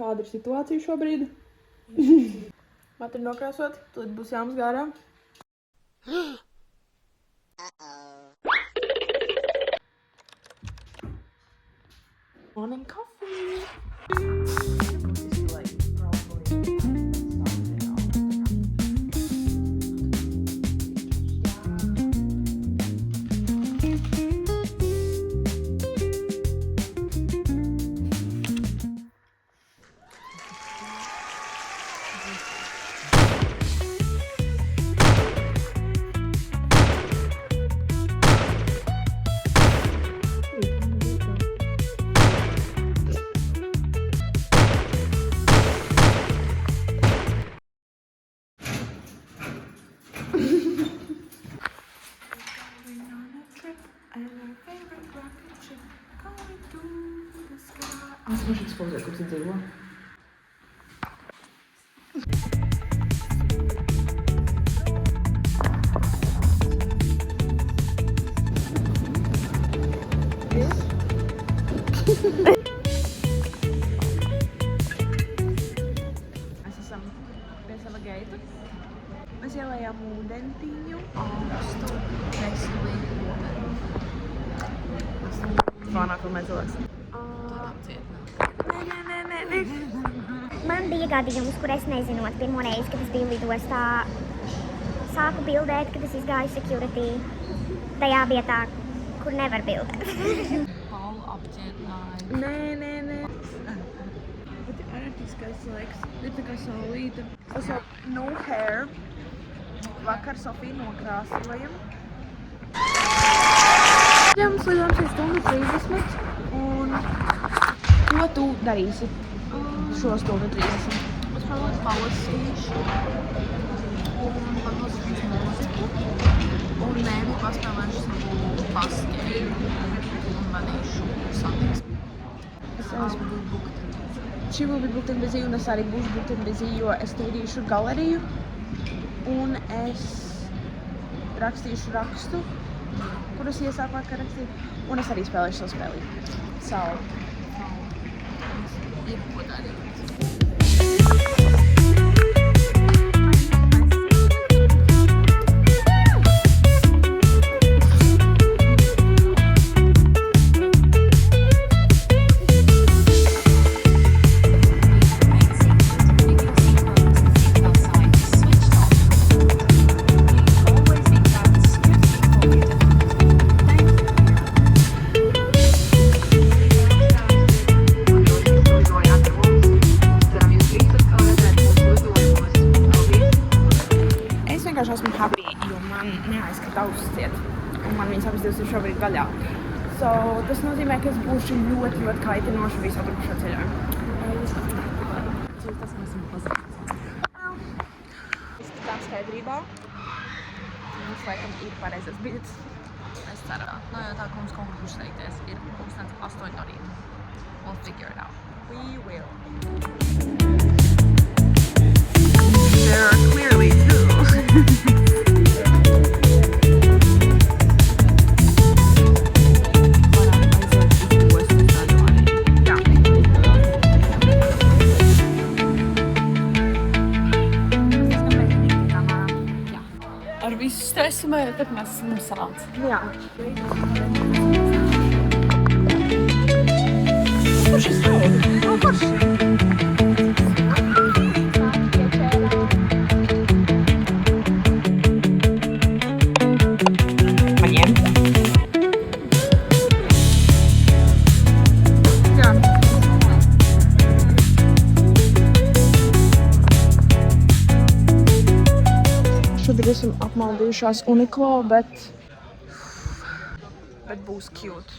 šāda ir situācija šobrīd. Mati ir nokrāsot, tad būs jāmazgā ārā. Morning coffee! Es varu ekspozēt, kur tu dzīvo. Mēs esam pie sava geita. Mēs ielējām ūdentiņu. Augstu veselīgu ūdeni. Fānā filmē cilvēks. Man bija gadījums, kur es nezinot pirmo reizi, kad es biju lidostā, sāku bildēt, kad es izgāju security tajā vietā, kur nevar bildēt. Paula apcietināja. Nē. Bet ir enerģiskais laiks. Ir tā kā saulīte. Tas jau no hair. Vakar Sofiju nokrāsojam. Mums lidojums ir 1:30. Un ko tu darīsi? Šo stundu 30. Es varbūt palasīšu un paklausīšu mūziku un mēģinu paspēlēšu savu basketbolu un vadīšu satiksmi. She will be booked and busy un es arī būšu booked and busy, jo es tūdīšu galeriju un es rakstīšu rakstu, kurus iesāku vakar rakstīt, un es arī spēlēšu savu spēlīti. Savu. Ir ko darīt. Esmu happy, jo man neaizkrita austiet, un man viņas abas divas ir šobrīd vaļā. So, tas nozīmē, ka es būšu ļoti kaitinoši visu atrakušo ceļojumu. Tas mēs esam pazīstams. Izskatām skaidrībā. Mums laikam ir pareizais bilds. Es ceru. No jau tā, ka mums kaut kur būs steigties, ir 8 no rīta. We'll figure it out. We will. There are clearly two. Ar visu stresu mēs esam salāts. Jā. Kurš ir stāvot? Kurš? Šobrīd esam apmaldījušās Uniqlo, bet būs cute.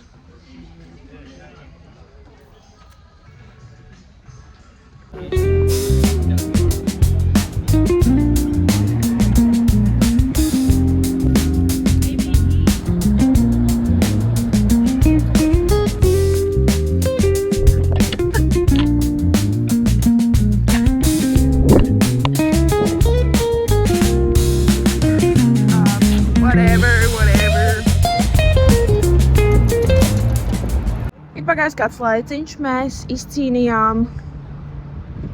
Pagājis kāds laiciņš, mēs izcīnījām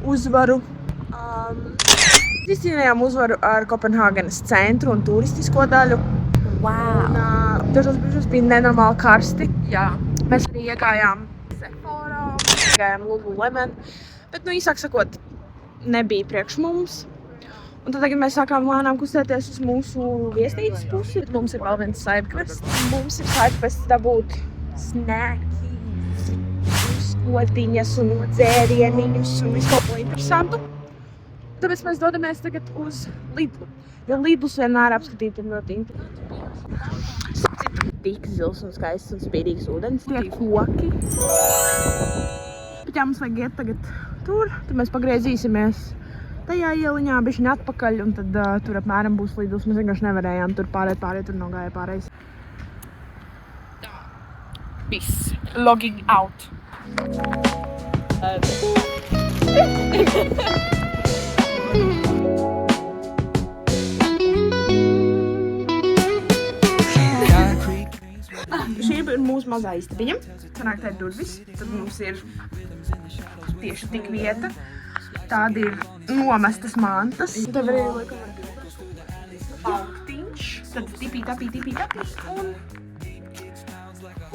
uzvaru. Izcīnījām uzvaru ar Kopenhāgenes centru un turistisko daļu. Wow. Un dažos brīžos bija nenormāli karsti. Jā. Mēs arī iegājām Sephora, iegājām Lululemon, bet, īsāk sakot, nebija priekš mums. Un tad tagad mēs sākām lēnām kustēties uz mūsu viesnīcas pusi. Mums ir vēl viens sidequest. Mums ir sidequest dabūt snackies, skotiņas un dzērieniņus un visu kaut ko interesantu. Tāpēc mēs dodamies tagad uz Lidlu. Jo Lidlus vienmēr apskatīt ir ļoti interesanti. Tik zils un skaists un spīdīgs ūdens. Tie koki. Bet jā, mums vajag iet tagad tur. Tad mēs pagriezīsimies tajā ieliņā, bišķiņ atpakaļ. Un tad tur apmēram būs Lidlus. Mēs vienkārši nevarējām tur pārēt, tur nogāja pārējais. Viss. Logging out. Šī ir mūsu mazā istabiņa. Sanāk, tā ir durvis. Tad mums ir tieši tik vieta. Tāda ir nomestas mantas. Tev arī laikam augtiņš. Tad tipī. Un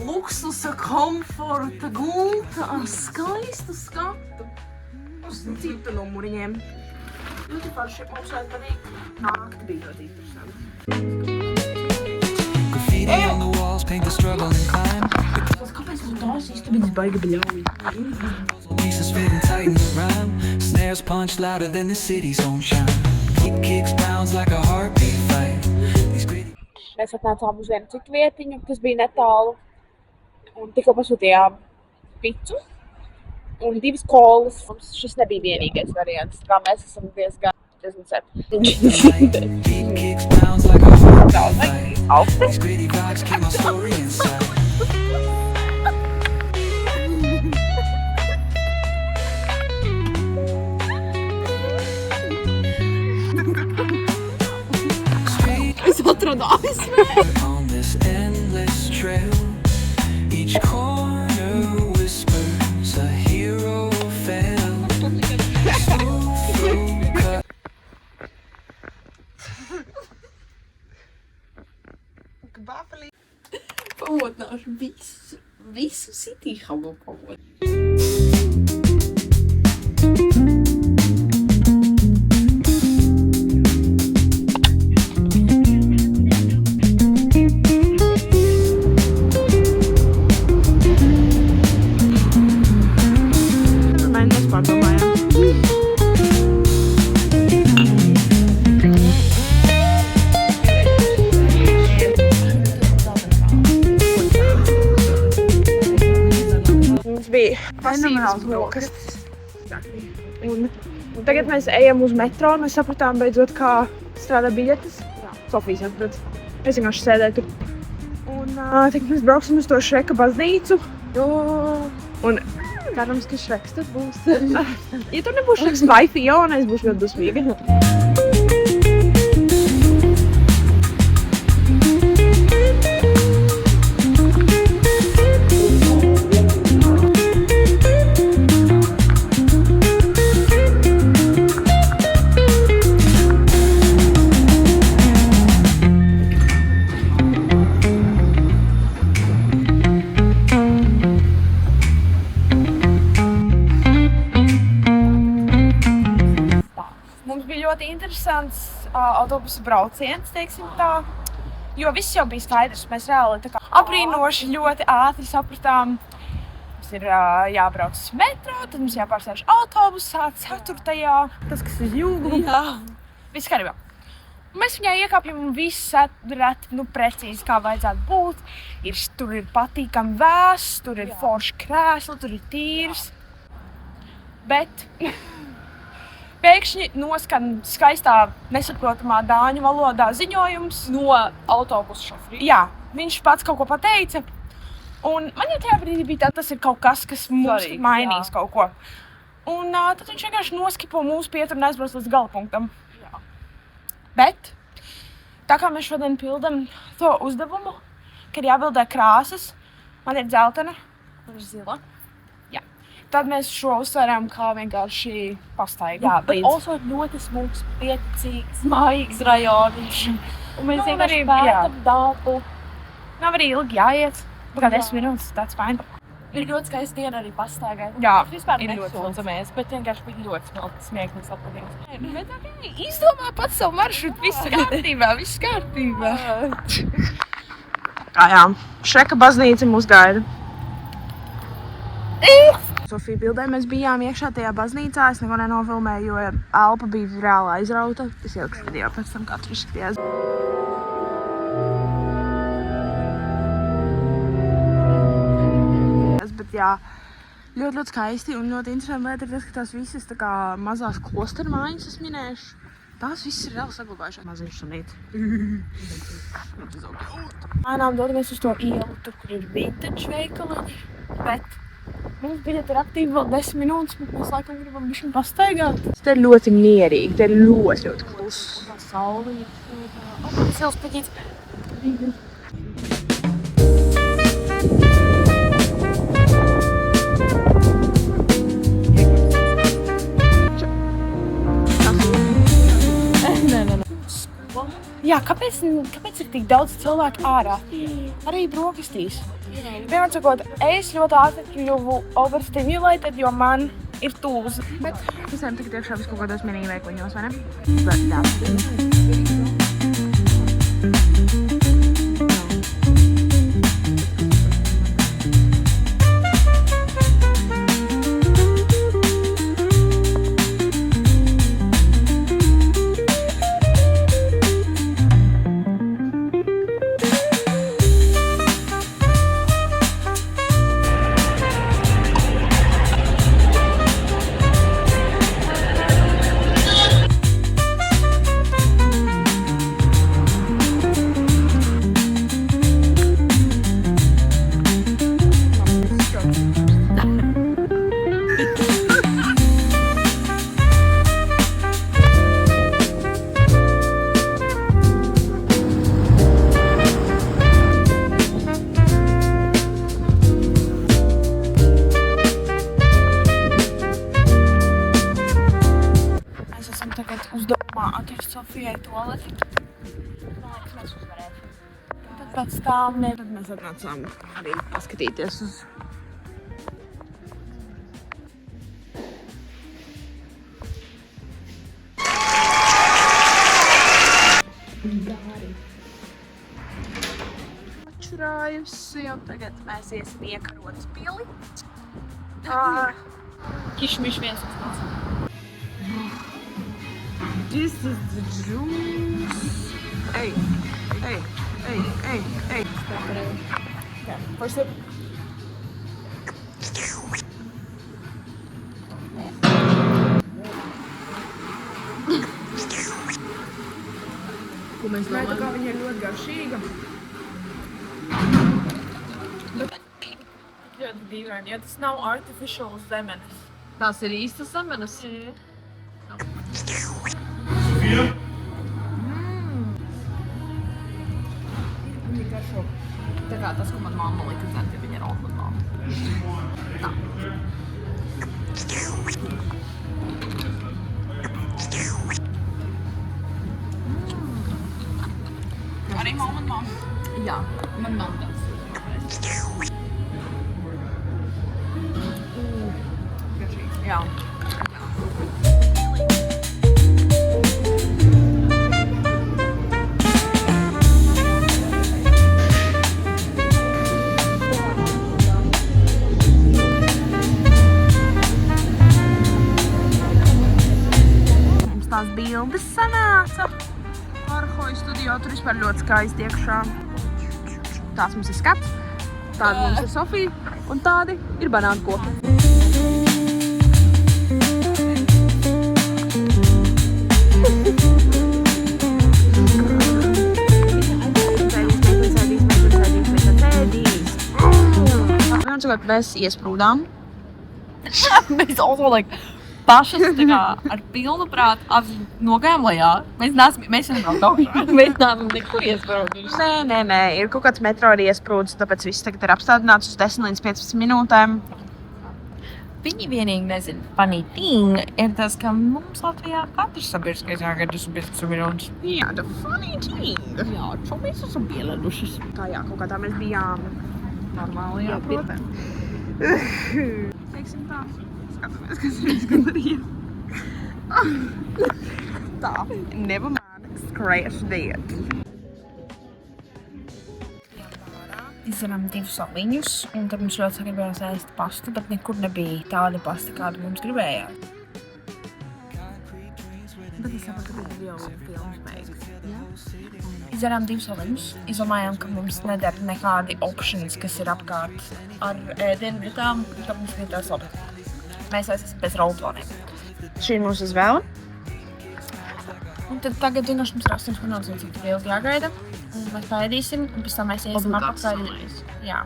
luksusa, komforta, gulta ar skaistu skatu. Uz citu numuriņiem. Ļoti forši. Mums vajag patīk. Nākt bija ļoti interesanti. Graffiti on the walls, paint the struggle and climb. Kāpēc tu tās istabiņas baiga bļauj? Pieces fitting tight in the rhyme. Snares punch louder than the city's own shine. Kick kicks bounds like a heartbeat fight. These gritty Mēs atnācām uz vienu citu vietiņu, kas bija netālu. Un tikko pasūtījām picu un 2 kolas. Mums šis nebija vienīgais variants, kā mēs esam diezgan night. Beat kicks bounds like a heartbeat fight. augsti. These gritty vibes keep my story inside. Es atradu aizsmē. On this endless trail, each corner whispers a hero fell. Pamodināšu visu City Hubu pamodināšu. Mēs pārdomājām. Mums bija fenomenāls brokastis. Un tagad mēs ejam uz metro, un mēs sapratām beidzot, kā strādā biļetes. Sofija saprot. Es vienkārši sēdēju tur. Un tagad mēs brauksim uz to Šreka baznīcu. Un cerams, ka Šreks tur būs. Ja tur nebūs Šreks vai Fiona, es būšu ļoti dusmīga. Mums bija ļoti interesants autobusu brauciens, teiksim tā, jo viss jau bija skaidrs. Mēs reāli tā kā abrīnoši ļoti ātri sapratām, mums ir jābrauc uz metro, tad mums jāpārsēž autobusā, 4. Tas, kas uz jūgu. Viss kārībā. Mēs viņā iekāpjam un viss reti, precīzi kā vajadzētu būt. Tur ir patīkami vēss, tur ir forši krēsli, tur ir tīrs. Bet pēkšņi noskan skaistā, nesaprotamā dāņu valodā ziņojums No autobusu šofrī. Jā, viņš pats kaut ko pateica. Un man jau tajā brīdī bija tā, tas ir kaut kas, kas mums Svarīgs, mainīs jā. kaut ko. Un tad viņš vienkārši noskipo mūsu pieturu un aizbrauc līdz galapunktam. Jā. Bet, tā kā mēs šodien pildam to uzdevumu, kad jābildē krāsas, man ir dzeltena. Man ir zila. tad mēs šo uzsverām kā vienkārši pastaigā. Jā, bet also ļoti smūgs, pieticīgs, mājīgs rajoniņš. Un mēs vienkārši pētam dabu. Nav arī ilgi jāiet. Kā 10 minūtes, that's fine. Ir ļoti skaisti diena arī pastaigāt. Jā, vispār ir ļoti nesūdzamies, bet vienkārši bija ļoti smieklīgs apgadījums. Bet ok, izdomā pats savu maršrutu, viss kārtībā, viss kārtībā. Jā, Šreka baznīca mūs gaida. Sofija bildē mēs bijām iekšā tajā baznīcā, es neko nenofilmēju, jo elpa bija reāli aizrauta. Es ielikšu video pēc tam, kā tur izskatījās. Bet jā, ļoti skaisti un ļoti interesanti lieta ir tas, ka tās visas tā kā mazās klosteru mājas es minēšu. Tās visas ir reāli saglabājušās. Maziņš sunīt. Mainām dodamies uz to ielu, tur, kur ir vintage veikaliņi, bet mums biļete ir aktīva vēl 10 minūtes, bet mēs laikam gribam bišķiņ pastaigāt. Te ir ļoti mierīgi, te ir ļoti kluss. Saulīt. Sils paģīts. Jā, kāpēc ir tik daudz cilvēku ārā? Arī brokastīs. Vienmēr sakot, es ļoti ātri kļuvu overstimulated, jo man ir tūza. Bet visiem tagad iekšā vis kaut kādos mini veikliņos, vai ne? Bet jā. Sofijai tualeti. Mēs uzvarētu. Tad pēc tam tad mēs atnācām arī paskatīties uz atšurājusi, un tagad mēs iesim iekarotas pili. Kišmiš viens uz tās. This is the juice. Hey. Okay, first sip. Ko mēs domājam? Tā kā viņa ir ļoti garšīga. Bet ļoti dīvaini, jo tas nav artificial zemenes. Tās ir īstas zemenes. Viņa garšo. Tā kā tas, ko man mamma lika dzert, ja viņa ir alkohol mamma. Tā. Arī mamma un mamma. Jā, man mamma tāds. Garšīgi. Jā. Tās bildes sanāca Arhoju studijā, tur vispār ļoti skaisti iekšā. Tās mums ir skats, tāda mums ir Sofija un tādi ir banānu koki. Mēs iesprūdām. Mēs also pašas tā kā ar pilnu prātu apziņu nogājām lejā. Mēs jau augšā. Mēs neesam nekur iesprūduši. Nē, ir kaut kāds metro arī iesprūdis, tāpēc viss tagad ir apstādināts uz 10 līdz 15 minūtēm. Viņa vienīgi nezina, funny thing ir tas, ka mums Latvijā katrs sabiedriskais jāgaida 15 minūtes. Jā, the funny thing. Jā, šo mēs esam pieledušas. Kā jā, kaut kā tā mēs bijām Normāli jāprot. Teiksim tā, skatāmies, kas ir izgandarījies. Tā, never mind, scratch that. Izdarām 2 saliņus, un tad mums ļoti sagribējās ēst pastu, bet nekur nebija tāda pasta, kādu mums gribējās. Bet es saprotu, ka tad jau filmas beigas. Izdarām 2 saliņus, izdomājām, ka mums nedara nekādi options, kas ir apkārt ar ēdienu vietām, tad mums bija tās labi. Mēs esam bez roltoniem. Šī ir mūsu izvēle. Un tad tagad vienkārši mums ir 8 minūtes, un cik ilgi jāgaida. Un mēs paēdīsim, un pēc tam mēs iesim atpakaļ. Jā.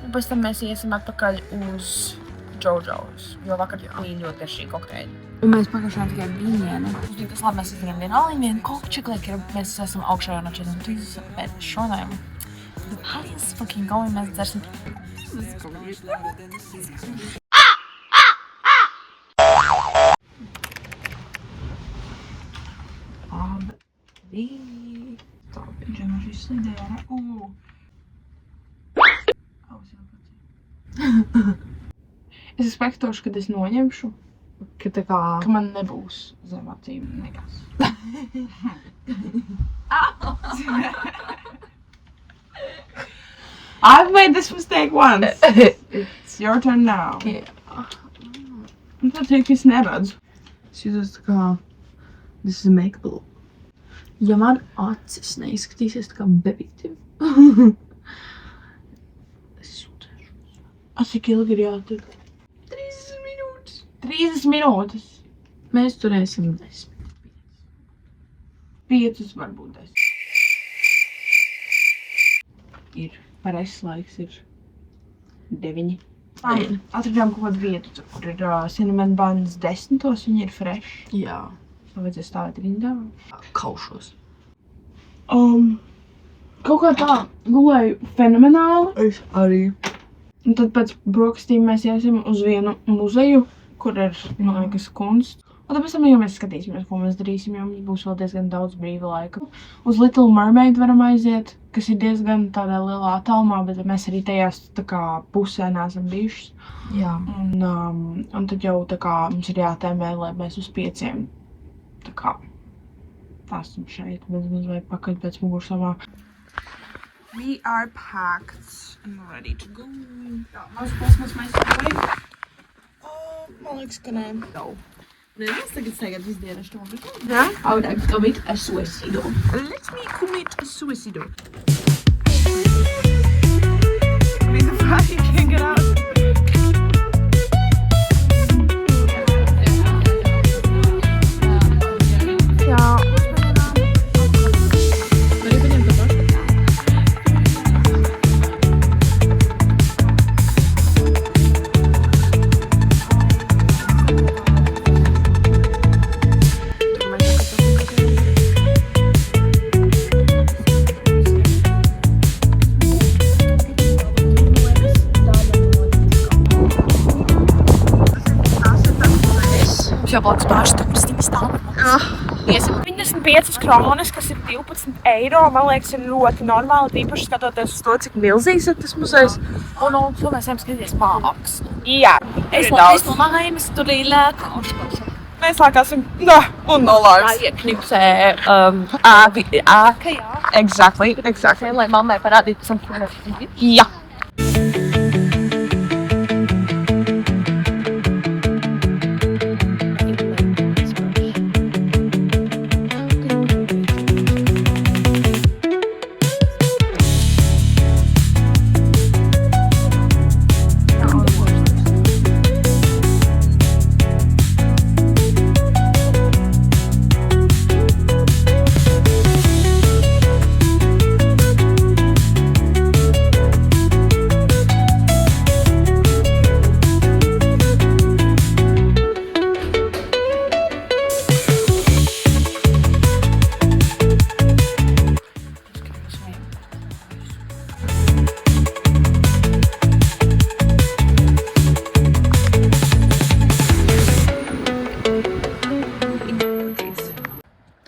Un pēc tam mēs iesim atpakaļ uz Jojo's, jo vakar bija ļoti garšīgi kokteļi. Un mēs pagaidām tikai vienu. Mums bija tas labi, mēs izdarījām vienu aliņu, vienu koku čiklēku, mēs esam augšā jau no 43, bet šodien the party is fucking going, mēs dzersim. Es expectošu, kad es noņemšu, ka man nebūs zem acīm nekas. I've made this mistake once. It's your turn now. Yeah. Un tad tiek es neredzu. Es jūtos tā kā, this is makeable. Ja man acis neizskatīsies tā kā bebītim. Es jūtēšu. Cik ilgi ir jātur? 30 minūtes. 30 minūtes. Mēs turēsim 10. 5 varbūt 10. Ir. Pareizs laiks ir 9. Atradām kaut kādu vietu, kur ir cinnamon buns 10. Viņi ir fresh. Jā. Vajadzēja stāvēt rindā. Kaušos. Kaut kā tā gulēju fenomenāli. Es arī. Un tad pēc brokastīm mēs iesim uz vienu muzeju, kur ir, man liekas, kunsts. Un tad pēc tam jau mēs skatīsimies, ko mēs darīsim, jo mums būs vēl diezgan daudz brīva laika. Uz Little Mermaid varam aiziet, kas ir diezgan tādā lielā attālumā, bet mēs arī tajās tā kā pusē neesam bijušas. Jā. Un tad jau tā kā mums ir jātēmē, lai mēs uz 5 tā kā esam šeit, bet mums vajag pakaļ pēc mugursomā. We are packed and ready to go. Maz kosmos mēs vajag? Man liekas, ka nē. Mēs tagad visdienas to būtu. Yeah? I would commit a suicide. Let me commit a suicide. I mean, the party can't get out. Jau blakus pārši tur stīvi stāv. Iesim 55 kronas, kas ir 12 eiro. Man liekas, ir ļoti normāli, tīpaši skatoties uz to, cik milzīgs ir tas muzejs. Un to mēs ejam skatīties mākslu. Jā, Es no laimes tur ir lēta. Mēs lākāsim, un no laimes. Ieknipsē āka, jā. Exactly. Lai mammai parādītu, kas kur ir. Jā.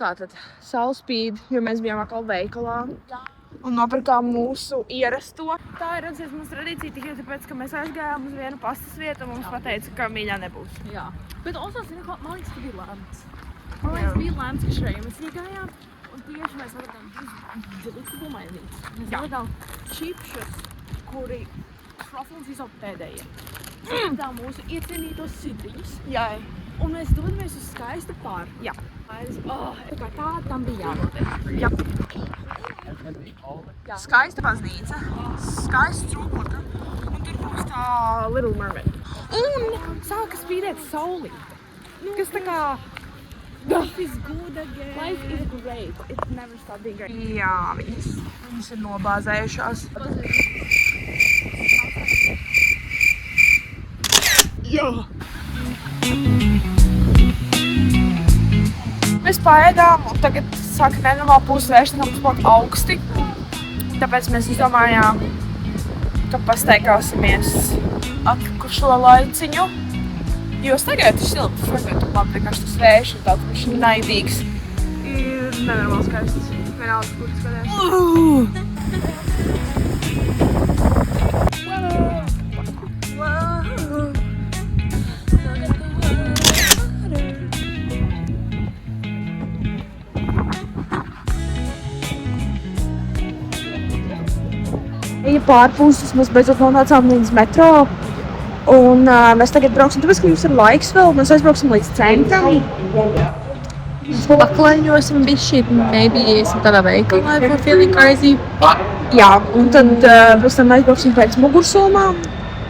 tātad saule spīd, jo mēs bijām atkal veikalā un nopirkām mūsu ierasto. Tā ir radusies mūsu tradīcija tikai tāpēc, ka mēs aizgājām uz vienu pastas vietu un mums pateica, ka mīļā nebūs. Jā. Bet also, zini, man liekas, ka bija lēmts. Man liekas, bija lēmts, ka šeit mēs iegājām un tieši mēs atradām delectable maizītes. Mēs atradām čipšus, kuri truffles izauga pēdējie. Tā mūsu iecienītos sitriņus. Jā. Un mēs dodamies uz skaistu pāri. Jā. Tā kā tā tam bija jānotiek. Jā. Skaista baznīca, skaists trūkota un tur būs tā Little Mermaid. Un sāka spīdēt saulīte. Kas tā kā life is good again. Life is great. It never stop being great. Jā, viņas ir nobāzējušās. Jā. Mēs paēdām un tagad sāka nenormāli pūst un mums būtu augsti. Tāpēc mēs izdomājām, ka pastaigāsimies atlikušo laiciņu. Jo tagad ir silts, tagad man vienkārši tas vējš un tāds viņš ir naidīgs. Ir nenormāli skaists. Vienalga, kur tu skaties. Ja pārpūstas, mēs beidzot nonācām līdz metro. Un mēs tagad brauksim, tāpēc, ka mums ir laiks vēl, mēs aizbrauksim līdz centram. Paklaņosim bišķi, maybe iesim tādā veikalā, if we're feeling crazy. Jā, un tad pēc tam aizbrauksim pēc Mugursomām.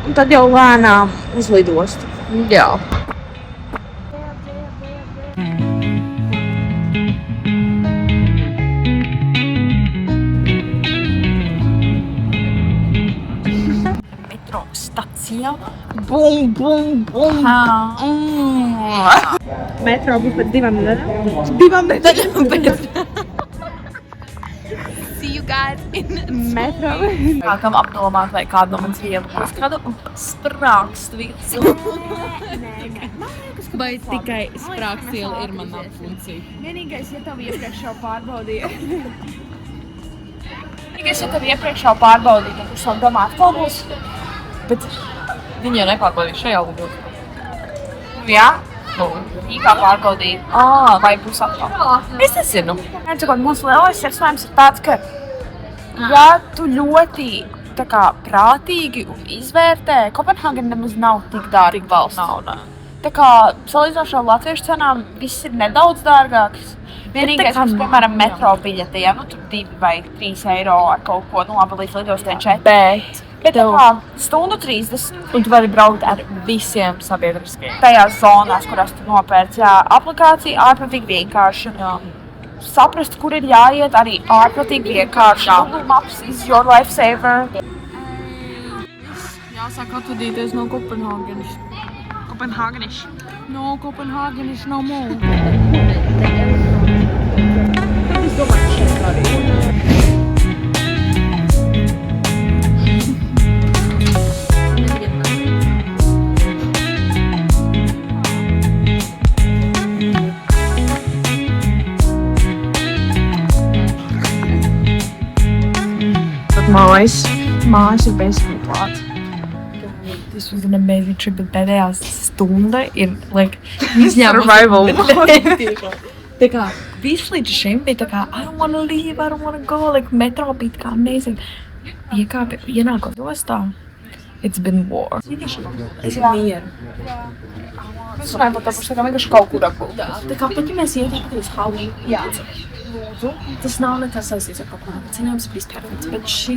Un tad jau lēnām uz lidostu. Jā. Metro stacija. Bum, bum, bum. Metro būs pēc 2 nedēļām. 2 nedēļām. See you guys in Metro. Sākam apdomāt, vai kādu no manas vielu būs kādu sprākstu vielu. Vai tikai sprākstu viela ir manā funkcija? Vienīgais, ja tev iepriekš jau pārbaudīja. Vienīgais, ja tev iepriekš jau pārbaudīja, tad būs vēl domāt, ko būs. Bet viņi jau nepārbaudīja šajā lūgā. Jā? Īkā pārbaudīja. Vai būs atkal? Es nezinu. Mūsu lielais secinājums ir tāds, ka ja tu ļoti tā kā prātīgi un izvērtē, Kopenhāgena nemaz nav tik dārga valsts. Nav. Tā kā salīdzinoši ar latviešu cenām viss ir nedaudz dārgāks. Vienīgais, kas, piemēram, metro biļete, ja tur 2 vai 3 eiro ar kaut ko, nu labi, līdz lidostai 4. Bet tā kā stundu 30. Un tu vari braukt ar visiem sabiedriskajiem. Tajās zonās, kurās tu nopērci, jā, aplikācija ārprātīgi vienkārši. Jā. Saprast, kur ir jāiet, arī ārprātīgi vienkārši. Google Maps is your lifesaver. Jāsāk atvadīties no Kopenhāgenes. Kopenhāgeniš. No Kopenhāgenes no more. Mājas ir basically klāt. This was an amazing trip, bet pēdējā stunda ir, like, Survival. Tā kā, viss līdz šim bija tā kā, I don't wanna leave, I don't wanna go, like, metro bija tā kā amazing. Iekāpja, ienākot ostā, it's been war. Es ir mieru. Mēs runājam par to, ka vienkārši kaut kur apgūt. Tā kā, pat ja mēs iekāpjam uz Halloween, lūdzu, tas nav nekas saistīts ar kaut ko, ceļojums bija perfekts, bet šī